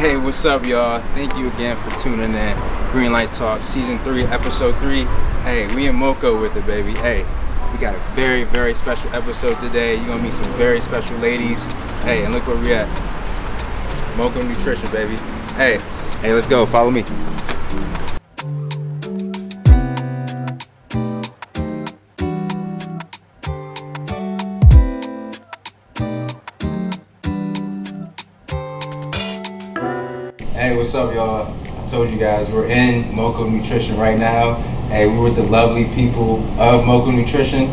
Hey, what's up, y'all? Thank you again for tuning in. Green Light Talk, Season 3, Episode 3. Hey, we in MOCO with it, baby. Hey, we got a very, very special episode today. You're gonna meet some very special ladies. Hey, and look where we at. MOCO Nutrition, baby. Hey, let's go. Follow me. Hey, what's up, y'all? I told you guys we're in MOCO Nutrition right now. Hey, we're with the lovely people of MOCO Nutrition.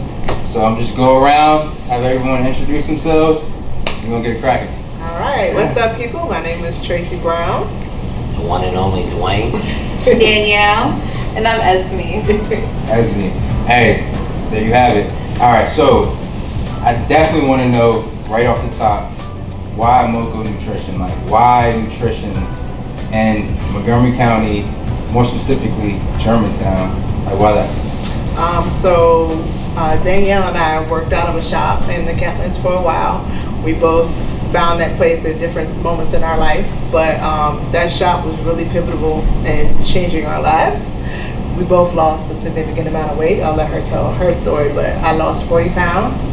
So I'm just go around, have everyone introduce themselves. We're gonna get it cracking. All right, what's up, people? My name is Tracy Brown. The one and only Dwayne. Danielle. And I'm Esme. Esme. Hey, there you have it. All right, so I definitely want to know right off the top, why MOCO Nutrition? Like, why nutrition in Montgomery County, more specifically Germantown? Like, why that? Danielle and I worked out of a shop in the Kentlands for a while. We both found that place at different moments in our life, but that shop was really pivotal in changing our lives. We both lost a significant amount of weight. I'll let her tell her story, but I lost 40 pounds.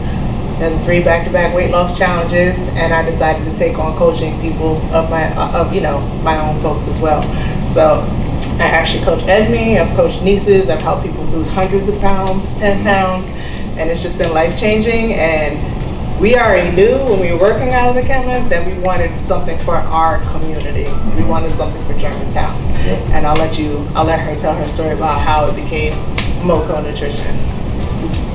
And 3 back-to-back weight loss challenges, and I decided to take on coaching people of my own folks as well. So I actually coach Esme, I've coached nieces, I've helped people lose hundreds of pounds, 10 pounds, and it's just been life-changing. And we already knew when we were working out of the Kentlands that we wanted something for our community. We wanted something for Germantown. And I'll let her tell her story about how it became MOCO Nutrition.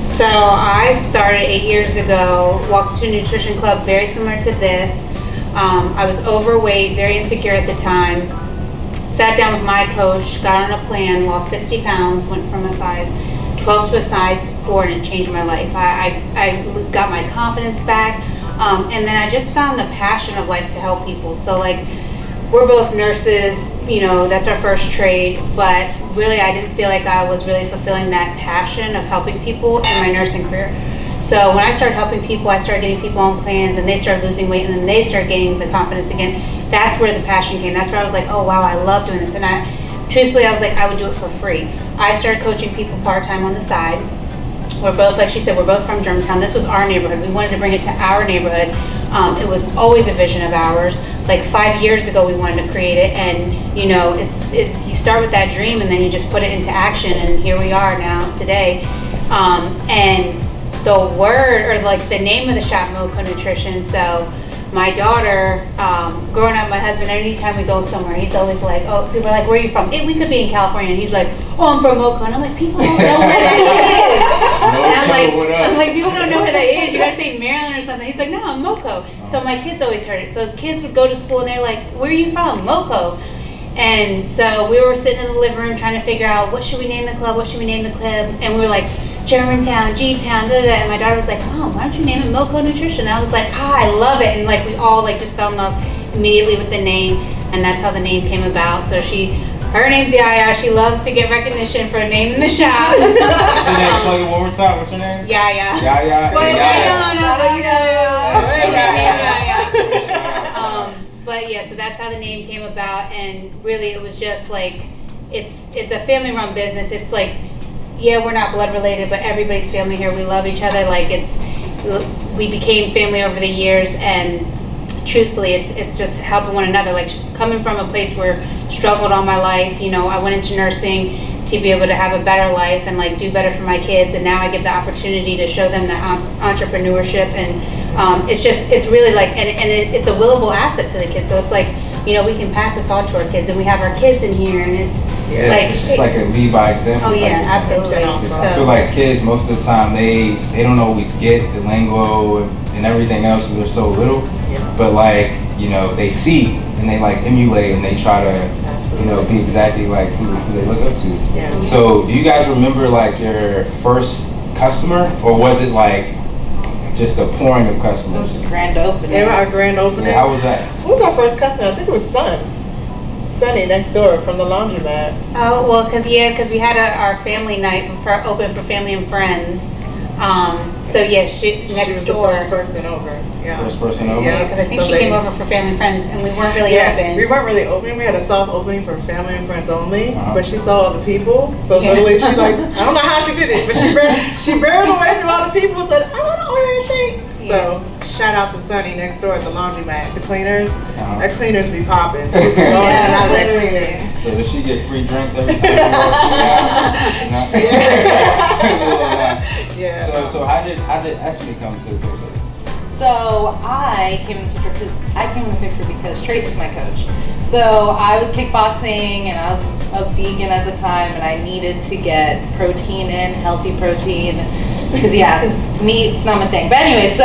So I started 8 years ago, walked to a nutrition club very similar to this. I was overweight, very insecure at the time. Sat down with my coach, got on a plan, lost 60 pounds, went from a size 12 to a size 4, and it changed my life. I got my confidence back, and then I just found the passion of to help people. So we're both nurses, that's our first trade, but really I didn't feel like I was really fulfilling that passion of helping people in my nursing career. So when I started helping people, I started getting people on plans, and they started losing weight, and then they started gaining the confidence again. That's where the passion came. That's where I was like, oh wow, I love doing this. And I was like, I would do it for free. I started coaching people part-time on the side. We're both, like she said, we're both from Germantown. This was our neighborhood. We wanted to bring it to our neighborhood. It was always a vision of ours. 5 years ago, we wanted to create it, and it's you start with that dream, and then you just put it into action, and here we are now today. And the word, or the name of the shop, MOCO Nutrition. So my daughter, growing up, my husband, anytime we go somewhere, he's always like, oh, people are like, where are you from? We could be in California, and he's like, oh, I'm from MOCO. And I'm like, people don't know where that is. I'm like, people don't know where that is. You gotta say Maryland or something. He's like, no, I'm MOCO. So my kids always heard it. So kids would go to school, and they're like, where are you from? MOCO. And so we were sitting in the living room trying to figure out, what should we name the club? And we were like, Germantown, G-Town, da da da. And my daughter was like, Mom, why don't you name it MOCO Nutrition? And I was like, I love it. And we all just fell in love immediately with the name, and that's how the name came about. So her name's Yaya. She loves to get recognition for naming the shop. What's your name? Plug it one more time. What's your name? Yaya. Yaya. Well, Yaya. But yeah, so that's how the name came about, and really it was just it's a family-run business. It's we're not blood related, but everybody's family here. We love each other. We became family over the years, and truthfully, it's just helping one another. Coming from a place where struggled all my life, I went into nursing to be able to have a better life and do better for my kids, and now I get the opportunity to show them that entrepreneurship, and it's really it's a willable asset to the kids. So it's we can pass this on to our kids, and we have our kids in here, and it's it's like a lead by example. Oh yeah, absolutely. I feel like kids most of the time they don't always get the lingo and everything else because they're so little, but they see and they emulate, and they try to be exactly who they look up to. Yeah. So do you guys remember your first customer, or was it just a pouring of customers? It was a grand opening. Yeah, our grand opening. Yeah, how was that? Who was our first customer? I think it was Sunny next door from the laundromat. Oh, well, because we had our family night open for family and friends. So yeah, she She next was door. the first person over. Yeah. First person over? Yeah, because I think The she lady. came over for family and friends, and we weren't really open. We weren't really open. We had a soft opening for family and friends only, Uh-huh. but she saw all the people. So Yeah. literally, she like, I don't know how she did it, but she barreled her way through all the people and said, I want to order a shake. So shout out to Sunny next door at the laundromat, the cleaners. Uh-huh. That cleaners be popping. Yeah, that literally. cleaners. So does she get free drinks every time she walks through the house? Yeah. So how did Esme come to the picture? So I came in the picture because Trace is my coach. So I was kickboxing and I was a vegan at the time and I needed to get protein in, healthy protein. Because yeah, meat's not my thing. But anyway,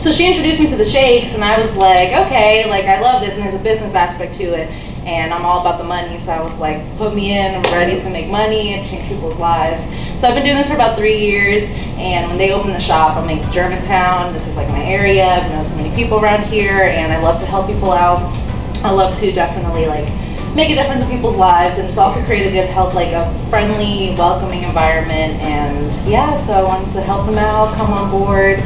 so she introduced me to the shakes and I was like, okay, like I love this and there's a business aspect to it. And I'm all about the money, so I was like, put me in, I'm ready to make money and change people's lives. So I've been doing this for about 3 years, and when they opened the shop, I'm in Germantown, this is like my area, I've known so many people around here, and I love to help people out. I love to definitely like make a difference in people's lives, and just also create a good health, like a friendly, welcoming environment, and yeah, so I wanted to help them out, come on board,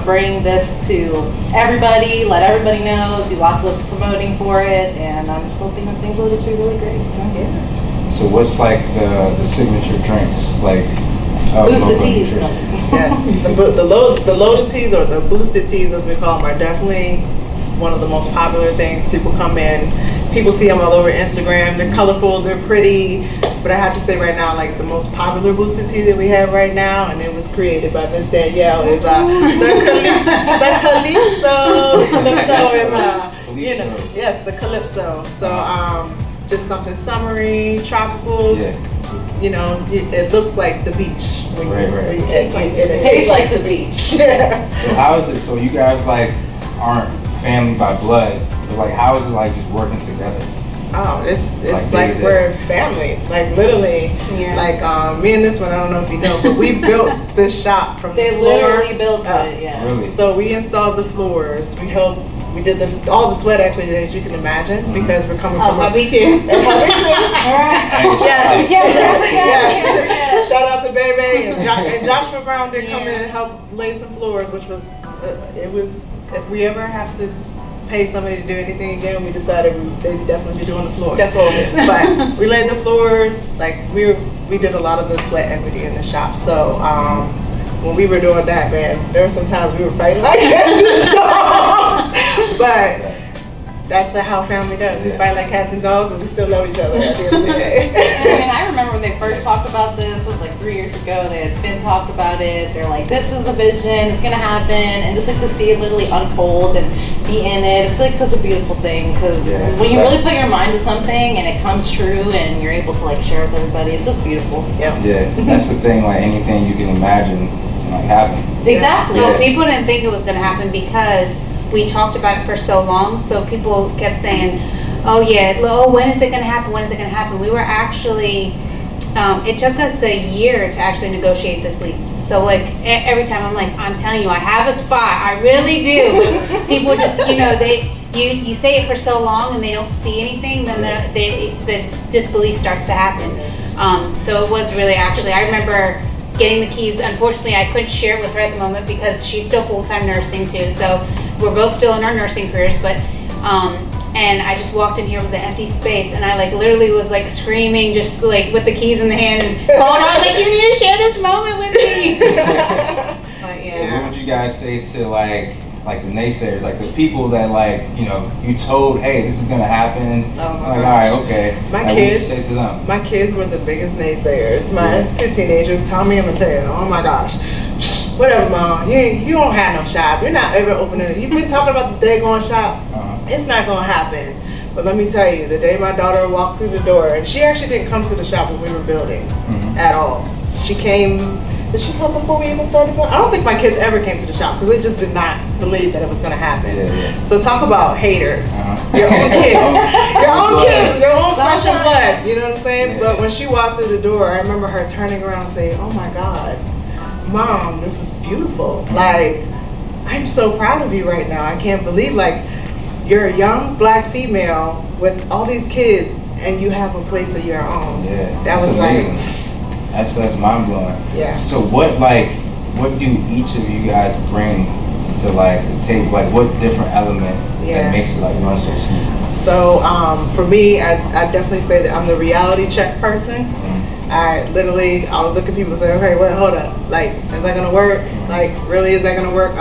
bring this to everybody, let everybody know, do lots of promoting for it, and I'm hoping that things will just be really great. Yeah. So what's like the signature drinks like? Boost the local teas. nutrition? Yes, the loaded teas or the boosted teas as we call them are definitely one of the most popular things. People come in, people see them all over Instagram. They're colorful, they're pretty. But I have to say right now, like the most popular boosted tea that we have right now, and it was created by Miss Danielle, is the Calypso. Calypso is yes, the Calypso. So just something summery, tropical. Yeah. You know, it looks like the beach. When Right. it Tastes like the beach. So how is it? So you guys like aren't family by blood, but like how is it like just working together? Oh, it's Like like day-to-day. we're family. Like literally, Yeah. like me and this one, I don't know if you know, but we built this shop from They the floor literally built up. it, yeah. Really? So we installed the floors. We did all the sweat equity that you can imagine because we're coming Oh, from hubby too. And hubby too. Yes. Yes. Shout out to Bebe and Joshua Brown did come in and help lay some floors, which was it was if we ever have to pay somebody to do anything again, we decided they'd definitely be doing the floors. The floors. But we laid the floors. Like we did a lot of the sweat equity in the shop. So when we were doing that, man, there were some times we were fighting like cats and dogs. But that's how family does. We fight like cats and dogs, but we still love each other at the end of the day. I mean, I remember when they first talked about this, it was like 3 years ago, they had been talked about it, they're like, this is a vision, it's gonna happen, and just like to see it literally unfold and be in it, it's like such a beautiful thing, because Yes, when you that's- really put your mind to something and it comes true and you're able to like share with everybody, it's just beautiful. Yeah. Yeah, that's the thing. Like anything you can imagine can like happen. Exactly. Well, people didn't think it was going to happen because we talked about it for so long. So people kept saying, "Oh yeah, oh when is it going to happen? When is it going to happen?" We were actually. It took us a year to actually negotiate this lease. So like every time I'm like, I'm telling you, I have a spot. I really do. People just, you know, you say it for so long and they don't see anything, then the disbelief starts to happen. So it was really actually, I remember getting the keys. Unfortunately, I couldn't share it with her at the moment because she's still full-time nursing too. So we're both still in our nursing careers, but and I just walked in here, it was an empty space, and I like literally was like screaming, just like with the keys in the hand and calling her. I was like, you need to share this moment with me. But So yeah. what would you guys say to like the naysayers, like the people that like, you know, you told, hey, this is gonna happen. Oh my like, gosh. all right, okay. My Like, kids, what would you say to them? my kids were the biggest naysayers. My two teenagers, Tommy and Mateo. Oh my gosh. Whatever, mom. You don't have no shop. You're not ever opening it. You've been talking about the day going shop. It's not gonna happen. But let me tell you, the day my daughter walked through the door, and she actually didn't come to the shop when we were building at all. She came. Did she come before we even started building? I don't think my kids ever came to the shop because they just did not believe that it was gonna happen. Yeah. So talk about haters. Your own kids, your own flesh and blood. You know what I'm saying? Yeah. But when she walked through the door, I remember her turning around and saying, "Oh my God, Mom, this is beautiful. Like, I'm so proud of you right now. I can't believe like you're a young black female with all these kids and you have a place of your own." Yeah, That that's was amazing. That's mind blowing. Yeah. So what like what do each of you guys bring to like the table? Like what different element that makes it like run so smooth? So for me, I definitely say that I'm the reality check person. I'll look at people and say, okay, well, hold up. Like, is that gonna work? Like, really, is that gonna work?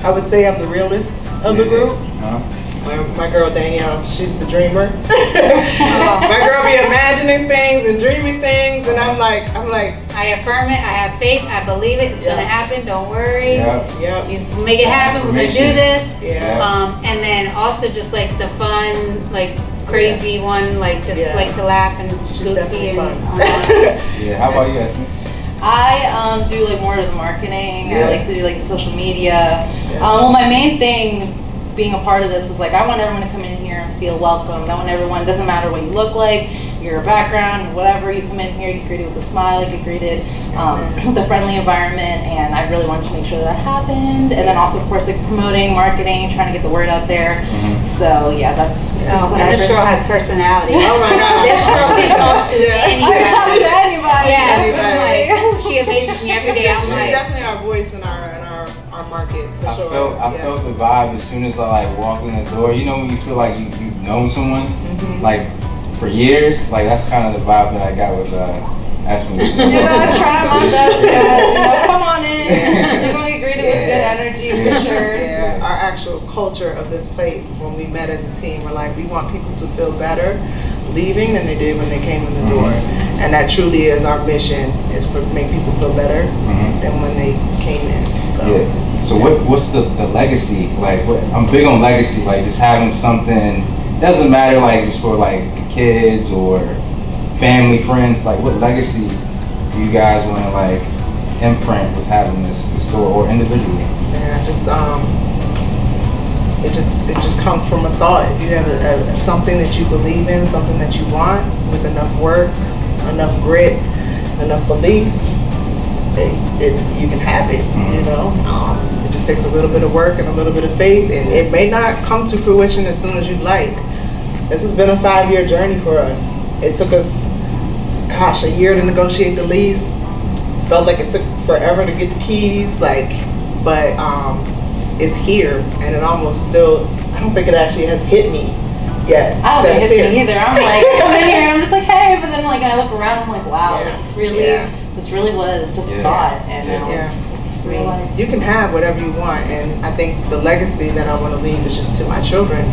I would say I'm the realist of the group. My girl Danielle, she's the dreamer. My girl be imagining things and dreaming things, and I'm like, I affirm it. I have faith. I believe it. It's gonna happen. Don't worry. Just make it happen. We're gonna do this. And then also just like the fun, like crazy one, like just like to laugh and goofy and. How about you, Esme? I do like more of the marketing. I like to do like the social media. Well, my main thing being a part of this was like I want everyone to come in here and feel welcome. I want everyone, doesn't matter what you look like, your background, whatever, you come in here, you get greeted with a smile, you get greeted with a friendly environment, and I really wanted to make sure that happened. And then also, of course, like promoting, marketing, trying to get the word out there. So yeah, that's and this girl has personality. Oh my God. This girl can talk to anybody. I can talk to anybody. Yes, I'm like, oh, she amazes me every day. I'm she's like, definitely our voice in our market for sure. I felt the vibe as soon as I like walked in the door. You know when you feel like you've known someone like for years? Like that's kind of the vibe that I got with Esme. I try my best. Come on in. You're going to get greeted with good energy for sure. Our actual culture of this place, when we met as a team, we're like, we want people to feel better leaving than they did when they came in the door. And that truly is our mission, is for make people feel better than when they came in. So what's the legacy? Like I'm big on legacy, like just having something, doesn't matter like it's for like the kids or family, friends, like what legacy do you guys want to like imprint with having this store or individually? It just comes from a thought. If you have something that you believe in, something that you want, with enough work, enough grit, enough belief, you can have it. You know, it just takes a little bit of work and a little bit of faith, and it may not come to fruition as soon as you'd like. This has been a 5-year journey for us. It took us, a year to negotiate the lease. Felt like it took forever to get the keys, but it's here, and it almost still, I don't think it actually has hit me yet. I don't think it hits me either. I'm like, come in here, I'm just like, hey, but then like I look around, I'm like, wow, this really was just a thought, and it's real life. You can have whatever you want, and I think the legacy that I want to leave is just to my children.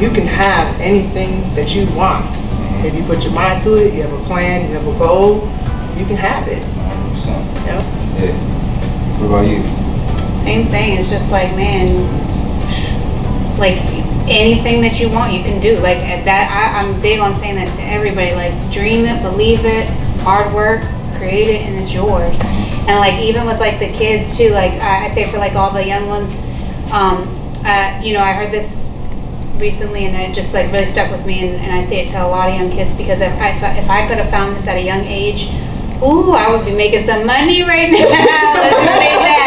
You can have anything that you want. If you put your mind to it, you have a plan, you have a goal, you can have it. 100%. Yeah. What about you? same thing. It's just like, man, like anything that you want, you can do. Like that, I'm big on saying that to everybody. Like, dream it, believe it, hard work, create it, and it's yours. And like even with like the kids too. Like I say for like all the young ones, you know, I heard this recently and it just like really stuck with me, and I say it to a lot of young kids because if I could have found this at a young age, ooh, I would be making some money right now. Let's just say that.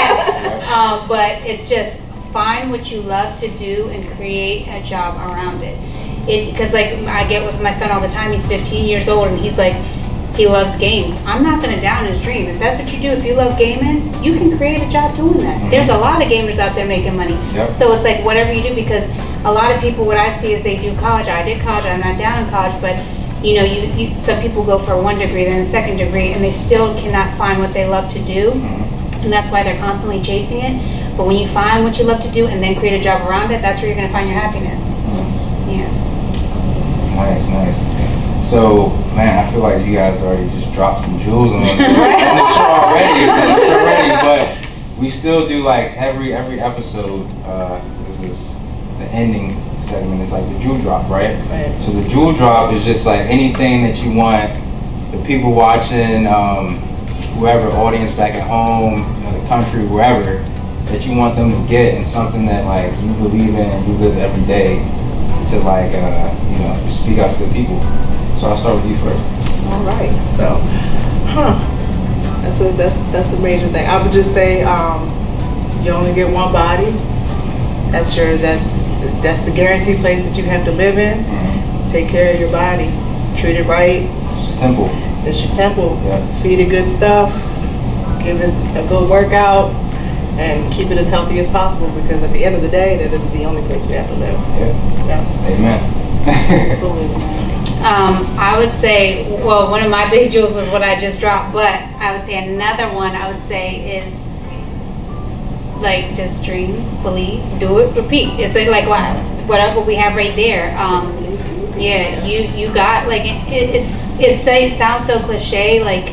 But it's just find what you love to do and create a job around it. Because like I get with my son all the time. He's 15 years old and he's like, he loves games. I'm not going to down his dream. If that's what you do, if you love gaming, you can create a job doing that. Mm-hmm. There's a lot of gamers out there making money. Yep. So it's like whatever you do, because a lot of people, what I see is they do college. I did college. I'm not down in college, but you know, you some people go for one degree, then a second degree, and they still cannot find what they love to do. Mm-hmm. And that's why they're constantly chasing it. But when you find what you love to do and then create a job around it, that's where you're going to find your happiness. Mm-hmm. Yeah. Nice. So, man, I feel like you guys already just dropped some jewels on the show already, but we still do like every episode. This is the ending segment. It's like the jewel drop, right? So the jewel drop is just like anything that you want the people watching, whoever audience back at home, you know, the country, wherever, that you want them to get, and something that like you believe in and you live every day to like you know, speak out to the people. So I'll start with you first. All right. So, that's a major thing. I would just say you only get one body. That's the guaranteed place that you have to live in. Mm-hmm. Take care of your body. Treat it right. It's your temple. It's your temple. Yeah. Feed it good stuff. give it a good workout, and keep it as healthy as possible, because at the end of the day, that is the only place we have to live. Yeah. Amen. I would say, well, one of my big jewels was what I just dropped, but I would say another one I would say is like just dream, believe, do it, repeat. It's like what we have right there. Yeah, you got like it sounds so cliche, like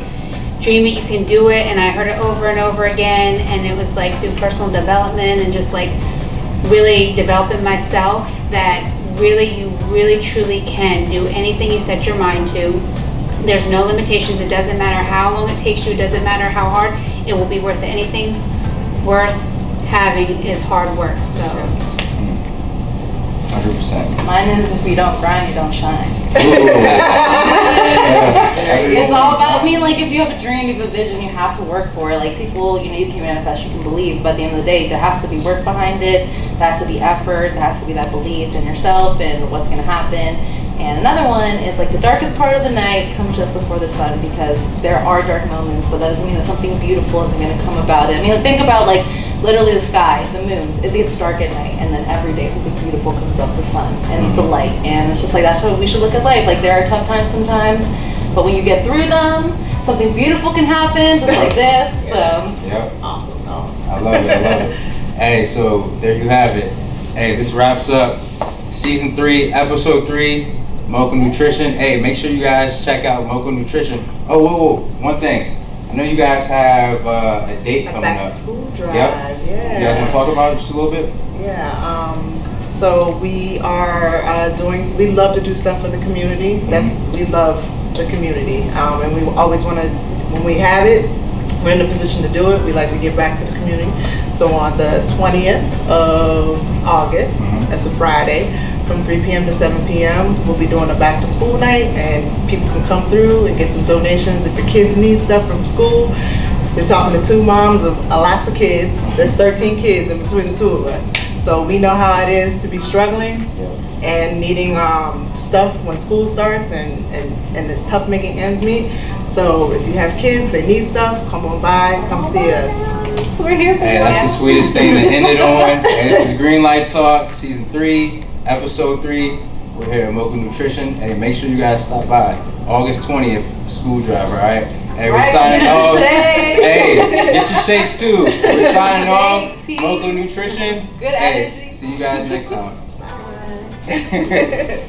dream it, you can do it, and I heard it over and over again, and it was like through personal development and just like really developing myself that you really truly can do anything you set your mind to. There's no limitations. It doesn't matter how long it takes you. It doesn't matter how hard. It will be worth it. Anything worth having is hard work. So 100%. Mine is if you don't grind, you don't shine. It's all about, like if you have a dream, you have a vision, you have to work for it. Like people, you can manifest, you can believe, but at the end of the day, there has to be work behind it. There has to be effort. There has to be that belief in yourself and what's going to happen. And another one is like the darkest part of the night comes just before the sun, because there are dark moments, but that doesn't mean that something beautiful isn't going to come about it. Think about like literally the sky, the moon. It gets dark at night, and then every day something beautiful comes up, the sun and the light. And it's just like that's how we should look at life. Like there are tough times sometimes, but when you get through them, something beautiful can happen, just like this. So Awesome sauce. I love it. Hey, so there you have it. Hey, this wraps up season 3, episode 3, MOCO Nutrition. Hey, make sure you guys check out MOCO Nutrition. Oh, whoa, one thing. I know you guys have a date coming back up. to school drive. Yeah. You guys want to talk about it just a little bit? Yeah. So we are we love to do stuff for the community. We love the community, and we always want to, when we have it, we're in a position to do it. We like to give back to the community. So on the 20th of August, that's a Friday, from 3 p.m. to 7 p.m. we'll be doing a back to school night, and people can come through and get some donations if your kids need stuff from school. We're talking to 2 moms of lots of kids. There's 13 kids in between the 2 of us. So we know how it is to be struggling and needing stuff when school starts, and it's tough making ends meet. So if you have kids, they need stuff, come on by, come see us. we're here for Hey, that's the sweetest thing to end it on. Hey, this is Green Light Talk, season 3, episode 3. We're here at MOCO Nutrition. Hey, make sure you guys stop by. August 20th, school drive, all right? Hey, we're signing off. Hey, get your shakes too. We're signing off. MOCO Nutrition. Good hey, energy. See you guys next time. Bye.